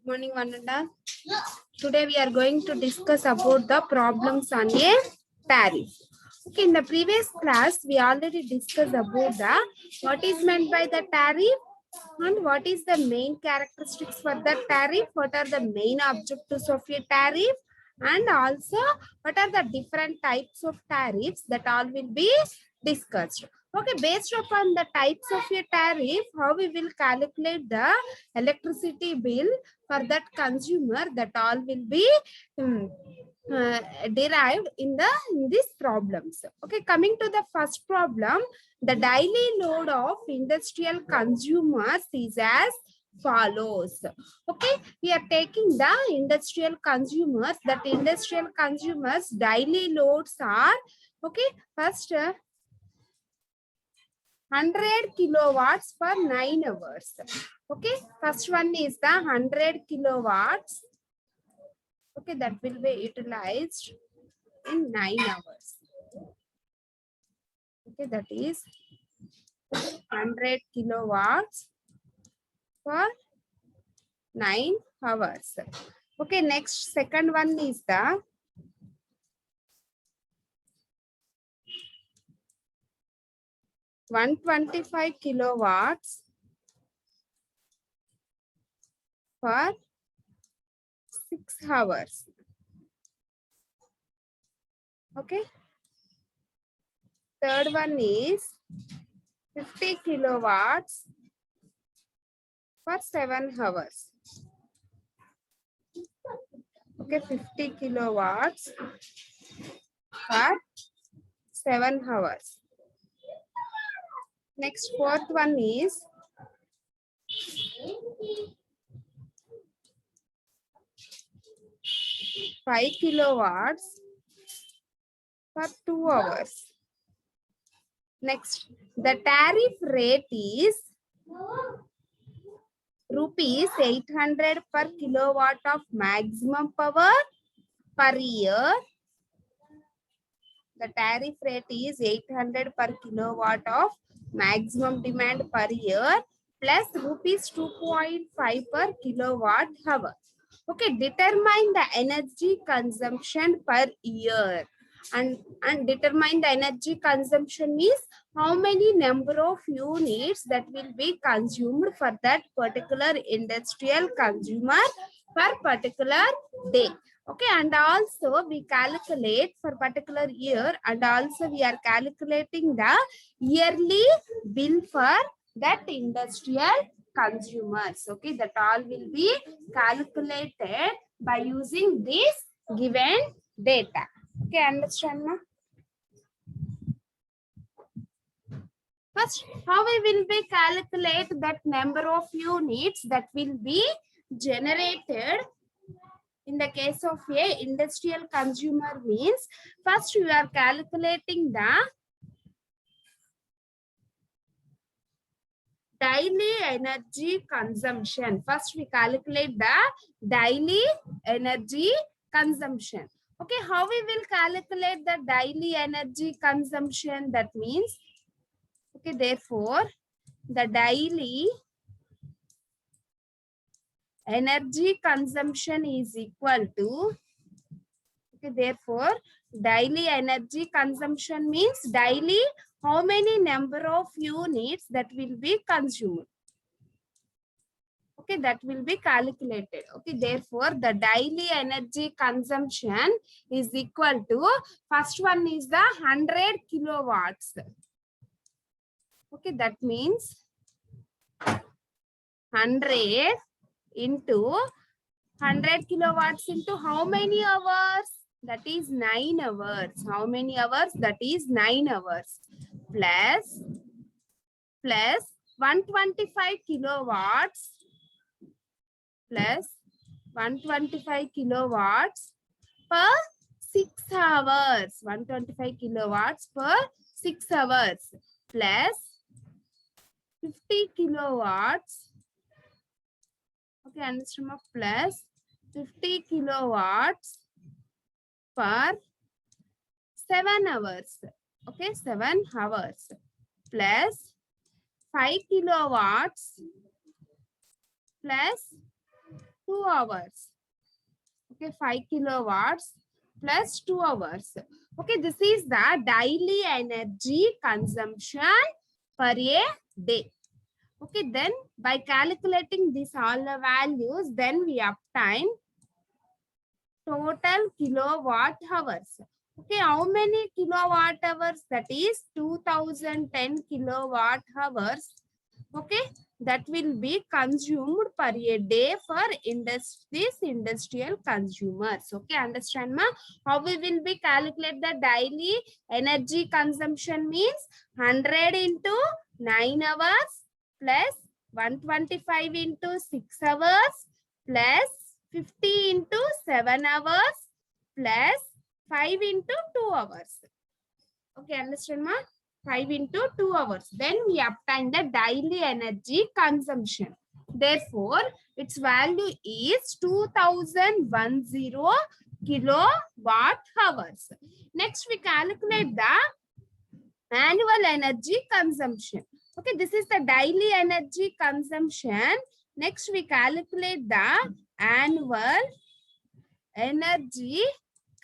Morning, Vananda. Today we are going to discuss about the problems on a tariff. Okay, in the previous class, we already discussed about the what is meant by the tariff and what is the main characteristics for the tariff, what are the main objectives of a tariff, and also what are the different types of tariffs, that all will be discussed. Okay, based upon the types of a tariff, how we will calculate the electricity bill for that consumer, that all will be derived in these problems. Okay, coming to the first problem, the daily load of industrial consumers is as follows. Okay, we are taking the industrial consumers. That industrial consumers daily loads are, okay, first 100 kilowatts for 9 hours. Okay, first one is the 100 kilowatts. Okay, that will be utilized in 9 hours. Okay, that is 100 kilowatts for 9 hours. Okay, next, second one is the 125 kilowatts for 6 hours. Okay. Third one is 50 kilowatts for 7 hours. Okay, 50 kilowatts for 7 hours. Next, fourth one is 5 kilowatts for 2 hours. Next, the tariff rate is rupees 800 per kilowatt of maximum power per year. The tariff rate is 800 per kilowatt of maximum demand per year plus rupees 2.5 per kilowatt hour. Okay, determine the energy consumption per year. And determine the energy consumption is how many number of units that will be consumed for that particular industrial consumer per particular day. Okay, and also we calculate for particular year, and also we are calculating the yearly bill for that industrial consumers. Okay, that all will be calculated by using this given data. Okay, understand now? First, how we will be calculate that number of units that will be generated in the case of a industrial consumer means, first you are calculating the daily energy consumption. First we calculate the daily energy consumption. Okay, how we will calculate the daily energy consumption? That means, okay, therefore the daily energy consumption is equal to, okay, therefore daily energy consumption means daily how many number of units that will be consumed. Okay, that will be calculated. Okay, therefore the daily energy consumption is equal to, first one is the 100 kilowatts. Okay, that means 100 into 100 kilowatts into how many hours? That is 9 hours. How many hours? That is 9 hours. Plus 125 kilowatts plus 125 kilowatts per 6 hours. 125 kilowatts per 6 hours plus 50 kilowatts. Okay, understand? Plus 50 kilowatts per 7 hours. Okay, 7 hours plus 5 kilowatts plus 2 hours. Okay, 5 kilowatts plus 2 hours. Okay, this is the daily energy consumption per a day. Okay, then by calculating these all the values, then we obtain total kilowatt hours. Okay, how many kilowatt hours? That is 2010 kilowatt hours. Okay, that will be consumed per a day for these industrial consumers. Okay, understand ma? How we will be calculate the daily energy consumption means 100 into 9 hours plus 125 into 6 hours plus 50 into 7 hours plus 5 into 2 hours. Okay, understand ma? 5 into 2 hours. Then we obtain the daily energy consumption. Therefore, its value is 2010 kilowatt hours. Next, we calculate the annual energy consumption. Okay, this is the daily energy consumption. Next, we calculate the annual energy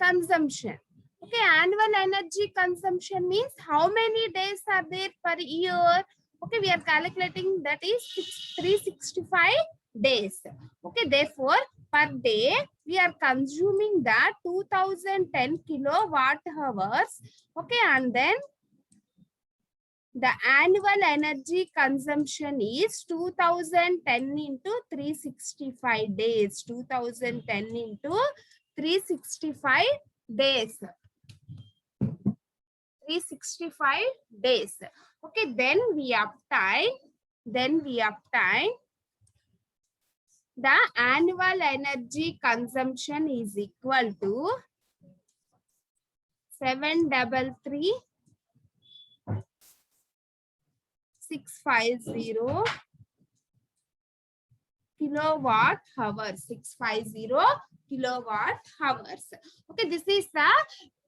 consumption. Okay, annual energy consumption means how many days are there per year. Okay, we are calculating that is 365 days. Okay, therefore, per day we are consuming the 2010 kilowatt hours. Okay, and then the annual energy consumption is 2010 into 365 days. 2010 into 365 days. 365 days. Okay, then we obtain the annual energy consumption is equal to 733 650 kilowatt hours. 650 kilowatt hours. Okay, this is the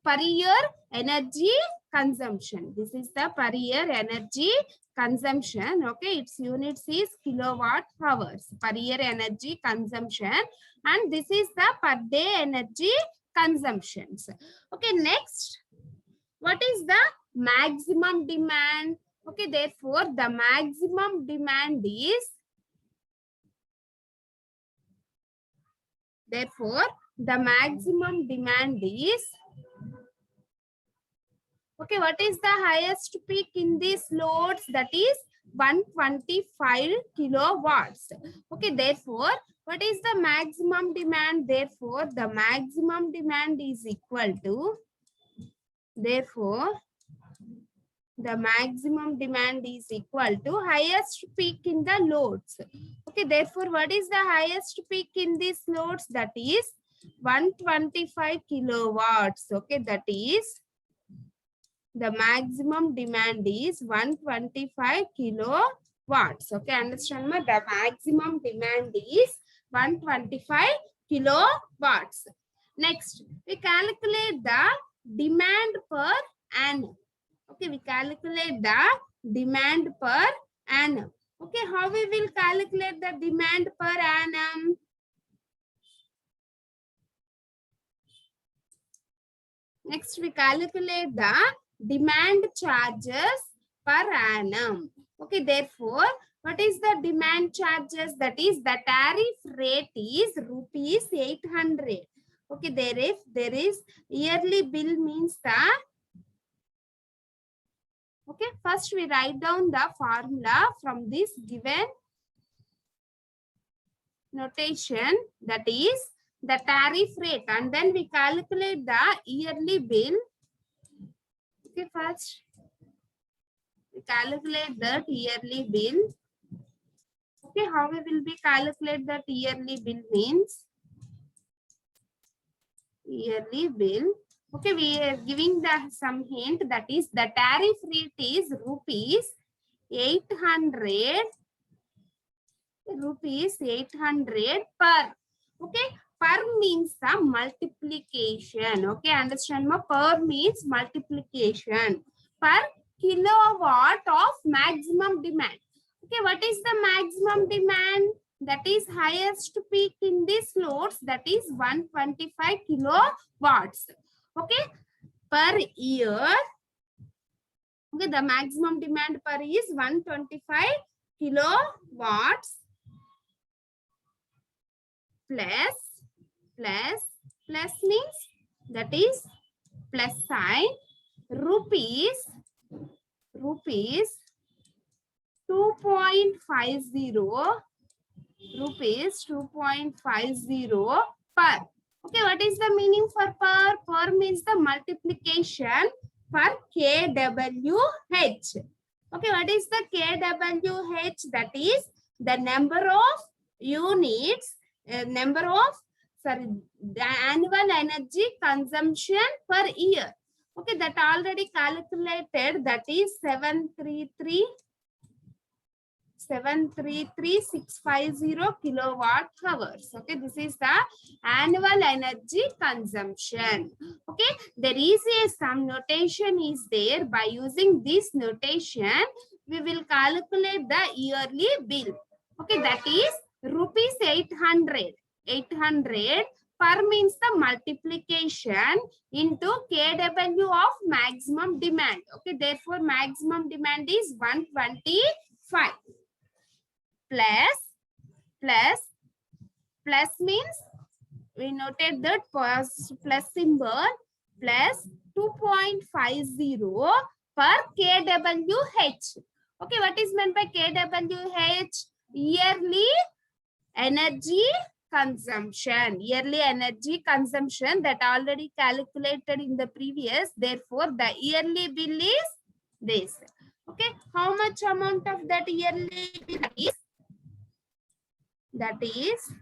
per year energy consumption. This is the per year energy consumption. Okay, its units is kilowatt hours. Per year energy consumption, and this is the per day energy consumptions. Okay, next, what is the maximum demand? Okay, therefore the maximum demand is okay, what is the highest peak in these loads? That is 125 kilowatts. Okay, therefore, what is the maximum demand? Therefore, the maximum demand is equal to, highest peak in the loads. Okay, therefore, what is the highest peak in these loads? That is 125 kilowatts. Okay, that is the maximum demand is 125 kilowatts. Okay, understand ma? The maximum demand is 125 kilowatts. Next, we calculate the demand per annum. Okay, we calculate the demand per annum. Okay, how we will calculate the demand per annum? Next, we calculate the demand charges per annum. Okay, therefore, what is the demand charges? That is the tariff rate is rupees 800. Okay, there is yearly bill means the, okay, first we write down the formula from this given notation, that is the tariff rate, and then we calculate the yearly bill. Okay, first we calculate that yearly bill. Okay, how we will be calculate that yearly bill means yearly bill. Okay, we are giving the some hint, that is the tariff rate is rupees 800 per. Okay, per means the multiplication. Okay, understand ma? Per means multiplication per kilowatt of maximum demand. Okay, what is the maximum demand? That is highest peak in these loads, that is 125 kilowatts. Okay, per year. Okay, the maximum demand per is 125 kilowatts plus means that is plus sign rupees 2.50 rupees 2.50 per. Okay, what is the meaning for per? Per means the multiplication per kWh. Okay, what is the kWh? That is the number of units, the annual energy consumption per year. Okay, that already calculated, that is 733,650 kilowatt hours. Okay, this is the annual energy consumption. Okay, there is some notation is there. By using this notation, we will calculate the yearly bill. Okay, that is rupees 800 per means the multiplication into kW of maximum demand. Okay, therefore maximum demand is 125 plus means we noted that plus symbol plus 2.50 per kWh. Okay, what is meant by kWh? Yearly energy consumption. Yearly energy consumption that already calculated in the previous. Therefore, the yearly bill is this. Okay, how much amount of that yearly bill is? That is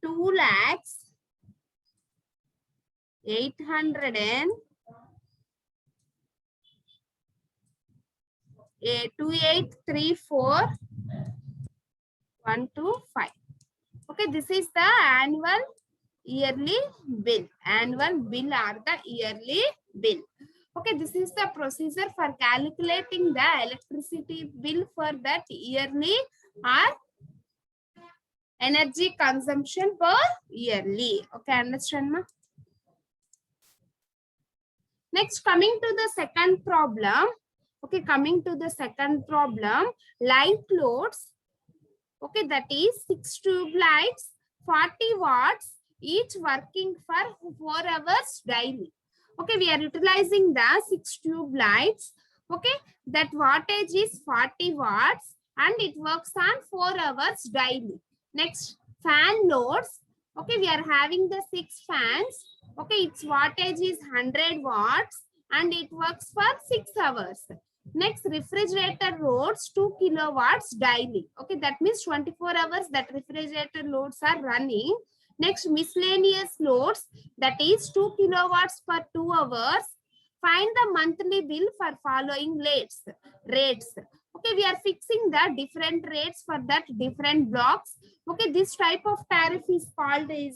2,800,2834125. Okay, this is the annual yearly bill. Annual bill or the yearly bill. Okay, this is the procedure for calculating the electricity bill for that yearly or energy consumption per yearly. Okay, understand, ma? Next, coming to the second problem. Okay, coming to the second problem, light loads. Okay, that is 6 tube lights, 40 watts, each working for 4 hours daily. Okay, we are utilizing the 6 tube lights. Okay, that wattage is 40 watts and it works on 4 hours daily. Next, fan loads. Okay, we are having the 6 fans. Okay, its wattage is 100 watts and it works for 6 hours. Next, refrigerator loads 2 kilowatts daily. Okay, that means 24 hours that refrigerator loads are running. Next, miscellaneous loads, that is 2 kilowatts for 2 hours. Find the monthly bill for following rates. Okay, we are fixing the different rates for that different blocks. Okay, this type of tariff is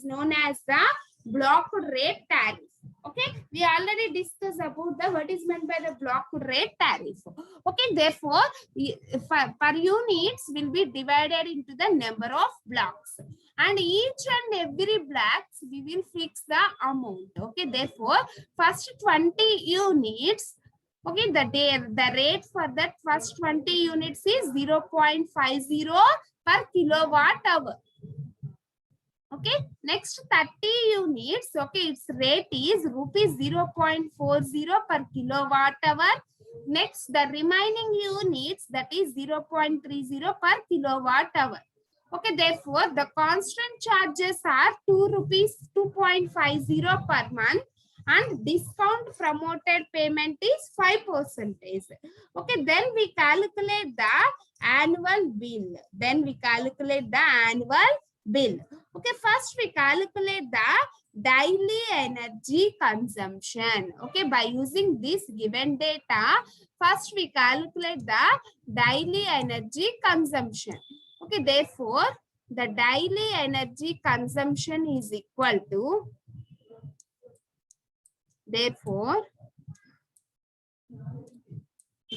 known as the block rate tariff. Okay, we already discussed about the what is meant by the block rate tariff. Okay, therefore, per units will be divided into the number of blocks, and each and every blocks we will fix the amount. Okay, therefore, first 20 units. Okay, the rate for that first 20 units is 0.50 per kilowatt hour. Okay, next 30 units. Okay, its rate is rupees 0.40 per kilowatt hour. Next, the remaining units, that is 0.30 per kilowatt hour. Okay, therefore, the constant charges are 2.50 per month and discount promoted payment is 5%. Okay, then we calculate the annual bill. Okay, first we calculate the daily energy consumption. Okay, by using this given data, first we calculate the daily energy consumption. Okay, therefore, the daily energy consumption is equal to,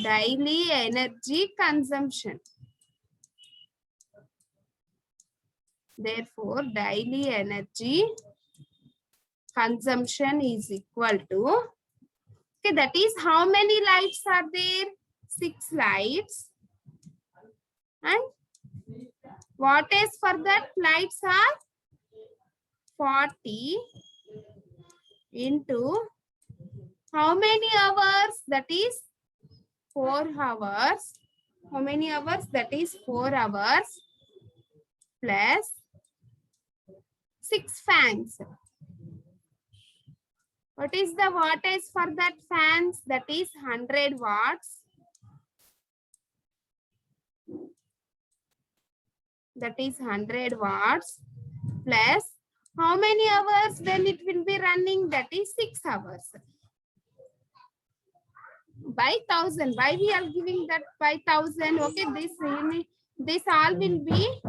daily energy consumption. Therefore, daily energy consumption is equal to, okay, that is how many lights are there? 6 lights. And what is for that? Lights are 40 into how many hours? That is 4 hours. How many hours? That is 4 hours plus 6 fans. What is the wattage for that fans? That is 100 watts. That is 100 watts plus how many hours then it will be running? That is 6 hours. By 1000. Why we are giving that by 1000? Okay, this all will be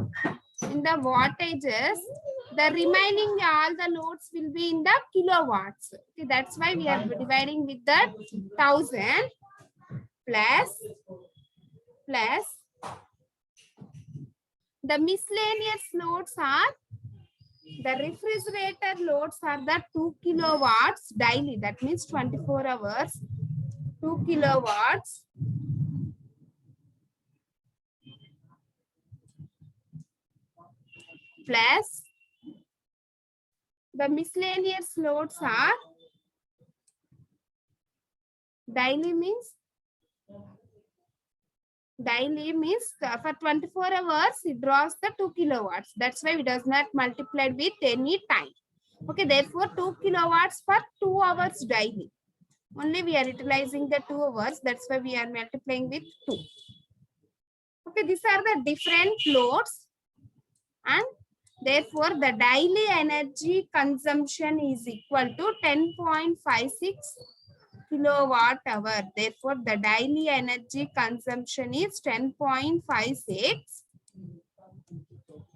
in the wattages. The remaining all the loads will be in the kilowatts. Okay, that's why we are dividing with the 1000 plus the miscellaneous loads are, the refrigerator loads are the 2 kilowatts daily. That means 24 hours. 2 kilowatts plus the miscellaneous loads are daily means for 24 hours it draws the 2 kilowatts. That's why it does not multiply with any time. Okay, therefore 2 kilowatts for 2 hours daily. Only we are utilizing the 2 hours. That's why we are multiplying with 2. Okay, these are the different loads, and therefore the daily energy consumption is equal to 10.56 kilowatt hour. Therefore, the daily energy consumption is 10.56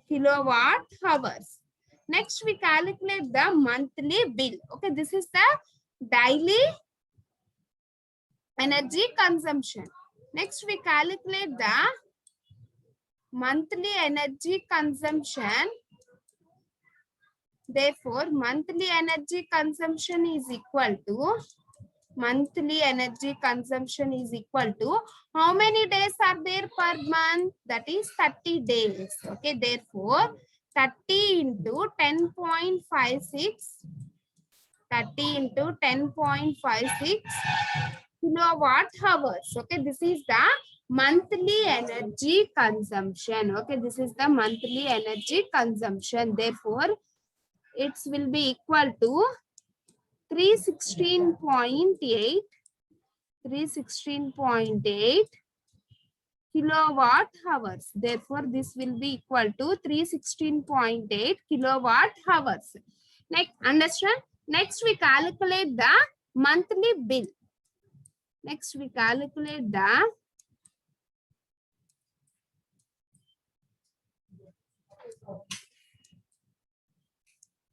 kilowatt hours. Next, we calculate the monthly bill. Okay, this is the daily energy consumption. Next, we calculate the monthly energy consumption. Therefore, monthly energy consumption is equal to how many days are there per month? That is 30 days. Okay, therefore 30 into 10.56 kilowatt hours. Okay, this is the monthly energy consumption. Okay, this is the monthly energy consumption. Therefore, it will be equal to 316.8 kilowatt hours. Therefore, this will be equal to 316.8 kilowatt hours. Next, understand? Next, we calculate the monthly bill. Next, we calculate the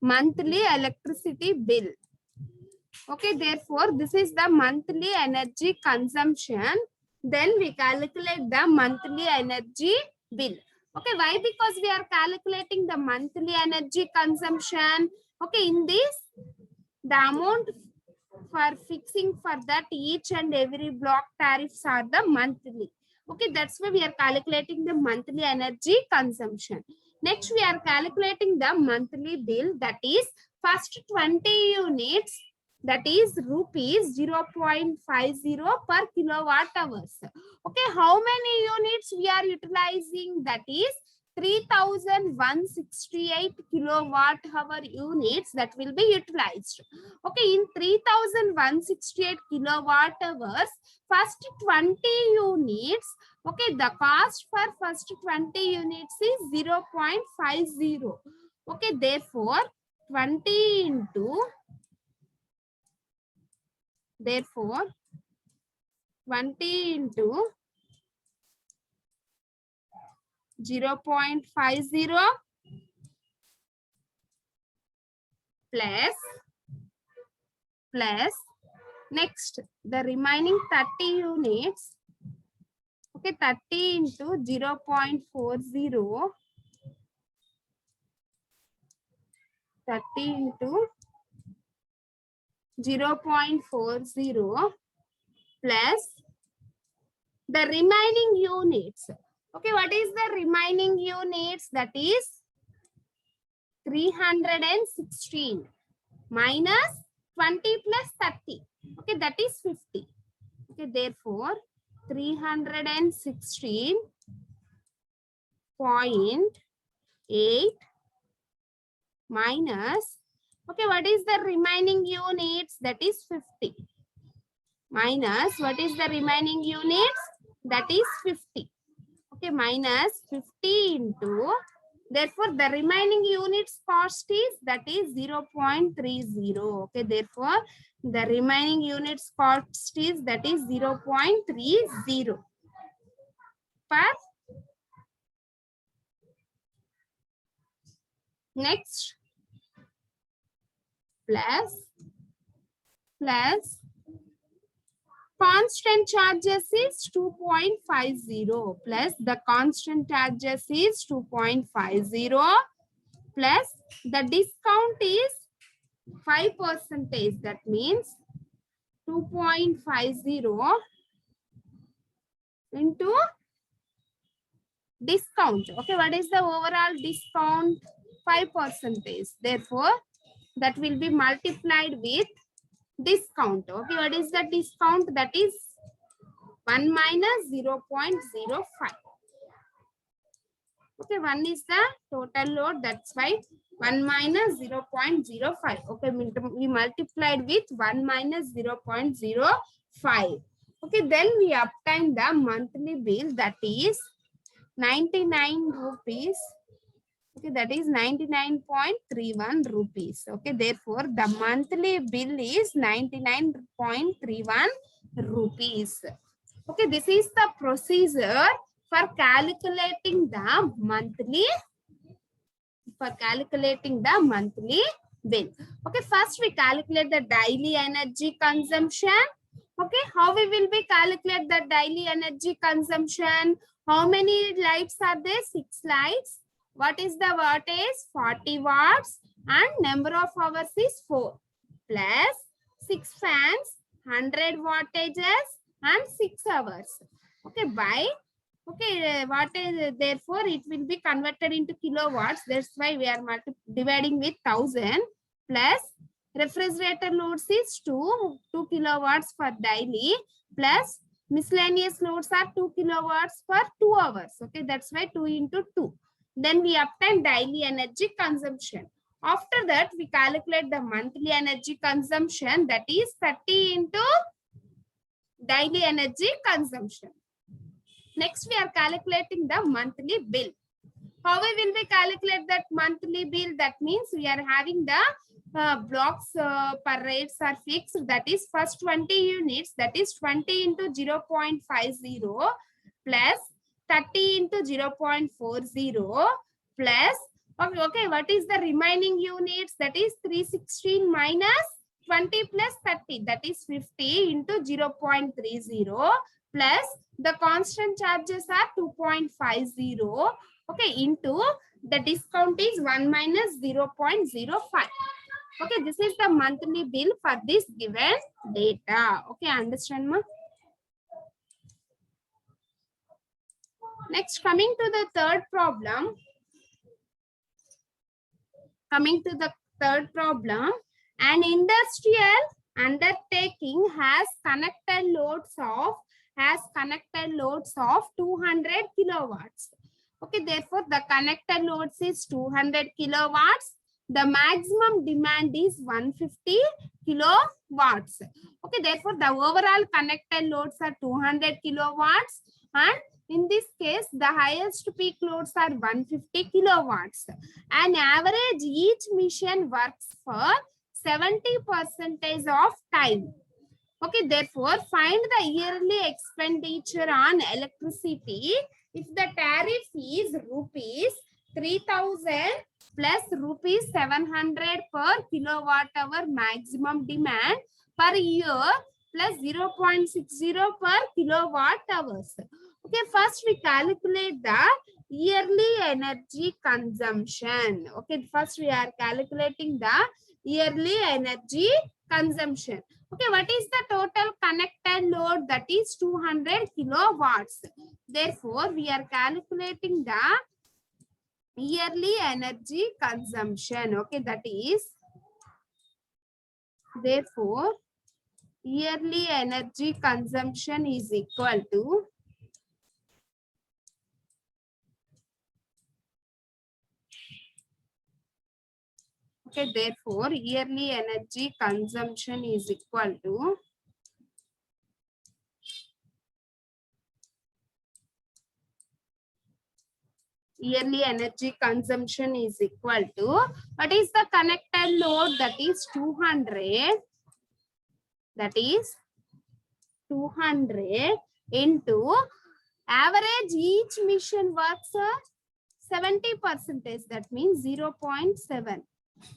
monthly electricity bill. Okay, therefore, this is the monthly energy consumption. Then we calculate the monthly energy bill. Okay, why? Because we are calculating the monthly energy consumption. Okay, in this, the amount for fixing for that each and every block tariffs are the monthly. Okay, that's why we are calculating the monthly energy consumption. Next, we are calculating the monthly bill, that is first 20 units, that is rupees 0.50 per kilowatt hours. Okay, how many units we are utilizing? That is 3168 kilowatt hour units that will be utilized. Okay, in 3168 kilowatt hours, first 20 units, okay, the cost for first 20 units is 0.50. Okay, therefore 20 into 0.50 plus next the remaining 30 units, Okay, 30 into 0.40. 30 into 0.40 plus the remaining units. Okay, what is the remaining units? That is 316 minus 20 plus 30. Okay, that is 50. Okay, therefore 316.8 minus, okay, what is the remaining units? That is 50. Minus, what is the remaining units? That is 50. Okay, minus 50 into, therefore the remaining units cost is, that is 0.30. Okay, therefore the remaining units cost is, that is 0.30 per. Next, plus constant charges is 2.50 plus the constant charges is 2.50 plus the discount is 5%. That means 2.50 into discount. Okay, what is the overall discount? 5%. Therefore, that will be multiplied with discount. Okay, what is the discount? That is 1 minus 0.05. Okay, 1 is the total load. That's why 1 minus 0.05. Okay, we multiplied with 1 minus 0.05. Okay, then we obtain the monthly bill, that is 99 rupees. Okay, that is 99.31 rupees. Okay, therefore the monthly bill is 99.31 rupees. Okay, this is the procedure for calculating the monthly bill. Okay, first we calculate the daily energy consumption. Okay, how we will be calculate the daily energy consumption? How many lights are there? 6 lights. What is the wattage? 40 watts, and number of hours is 4 plus 6 fans, 100 wattages and 6 hours. Okay, by wattage, therefore it will be converted into kilowatts. That's why we are dividing with 1000 plus refrigerator loads is 2 kilowatts for daily plus miscellaneous loads are 2 kilowatts for 2 hours. Okay, that's why 2 into 2. Then we obtain daily energy consumption. After that, we calculate the monthly energy consumption, that is 30 into daily energy consumption. Next, we are calculating the monthly bill. How we will be calculate that monthly bill? That means we are having the blocks per rates are fixed. That is first 20 units. That is 20 into 0.50 plus 30 into 0.40 plus, okay, what is the remaining units? That is 316 minus 20 plus 30. That is 50 into 0.30 plus the constant charges are 2.50. Okay, into the discount is 1 minus 0.05. Okay, this is the monthly bill for this given data. Okay, understand, ma? Next, coming to the third problem. An industrial undertaking has connected loads of 200 kilowatts. Okay, therefore the connected loads is 200 kilowatts. The maximum demand is 150 kilowatts. Okay, therefore the overall connected loads are 200 kilowatts, and in this case the highest peak loads are 150 kilowatts. On average, each machine works for 70% of time. Okay, therefore find the yearly expenditure on electricity if the tariff is rupees 3000 plus rupees 700 per kilowatt hour maximum demand per year plus 0.60 per kilowatt hours. Okay, first we calculate the yearly energy consumption. Okay, first we are calculating the yearly energy consumption. Okay, what is the total connected load? That is 200 kilowatts. Therefore, we are calculating the yearly energy consumption. Okay, that is, therefore, yearly energy consumption is equal to therefore, yearly energy consumption is equal to what is the connected load? That is 200. That is 200 into average each mission works 70%. That means 0.7.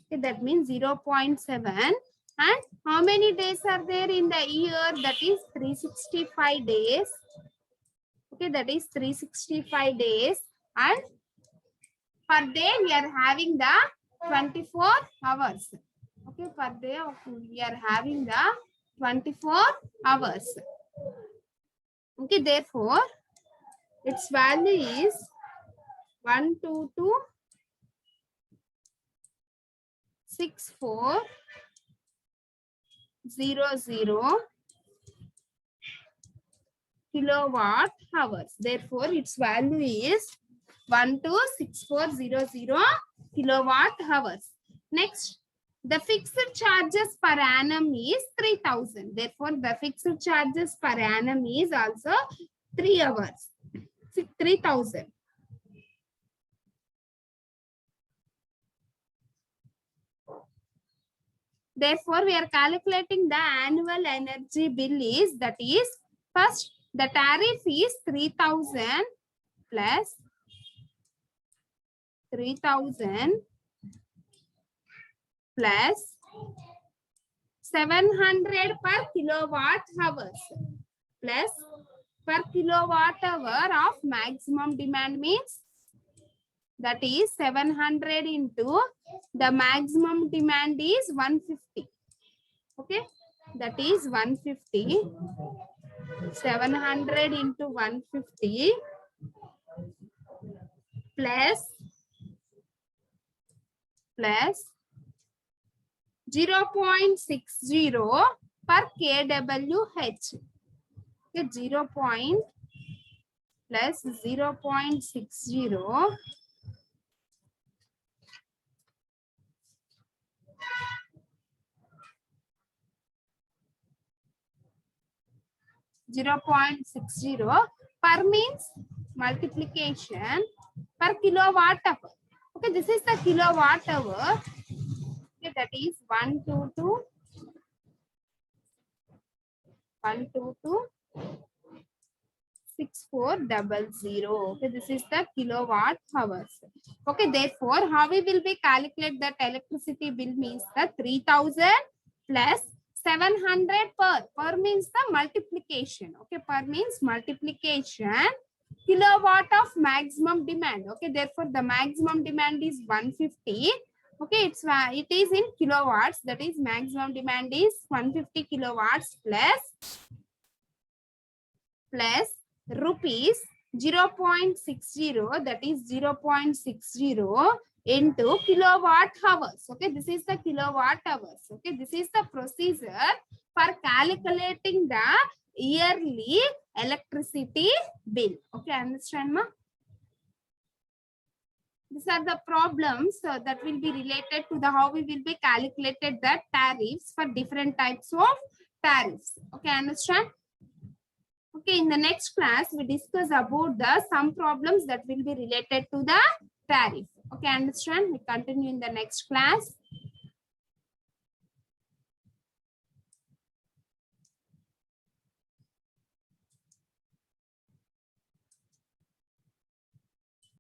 Okay, that means 0.7. And how many days are there in the year? That is 365 days. Okay, that is 365 days. And per day we are having the 24 hours. Okay, per day we are having the 24 hours. Okay, therefore its value is 122.6400 kilowatt hours. Therefore, its value is 122.6400 kilowatt hours. Next, the fixed charges per annum is 3,000. Therefore, the fixed charges per annum is also 3 hours. 3,000. Therefore, we are calculating the annual energy bill is, that is, first the tariff is 3,000 plus 3,000 plus 700 per kilowatt hours plus per kilowatt hour of maximum demand means, that is 700 into the maximum demand is 150. Okay, that is 150. 700 into 150 plus 0.60 per kWh. Okay, 0.60 per means multiplication per kilowatt hour. Okay, this is the kilowatt hour. Okay, that is 122.6400. Okay, this is the kilowatt hours. Okay, therefore, how we will be calculate that electricity bill means the 3,000 plus 700 per means the multiplication. Okay, per means multiplication kilowatt of maximum demand. Okay, therefore the maximum demand is 150. Okay, it is in kilowatts. That is maximum demand is 150 kilowatts plus rupees 0.60. That is 0.60 into kilowatt hours. Okay, this is the kilowatt hours. Okay, this is the procedure for calculating the yearly electricity bill. Okay, understand, ma? These are the problems that will be related to the how we will be calculated the tariffs for different types of tariffs. Okay, understand? Okay, in the next class, we discuss about some problems that will be related to the tariff. Okay, understand? We continue in the next class.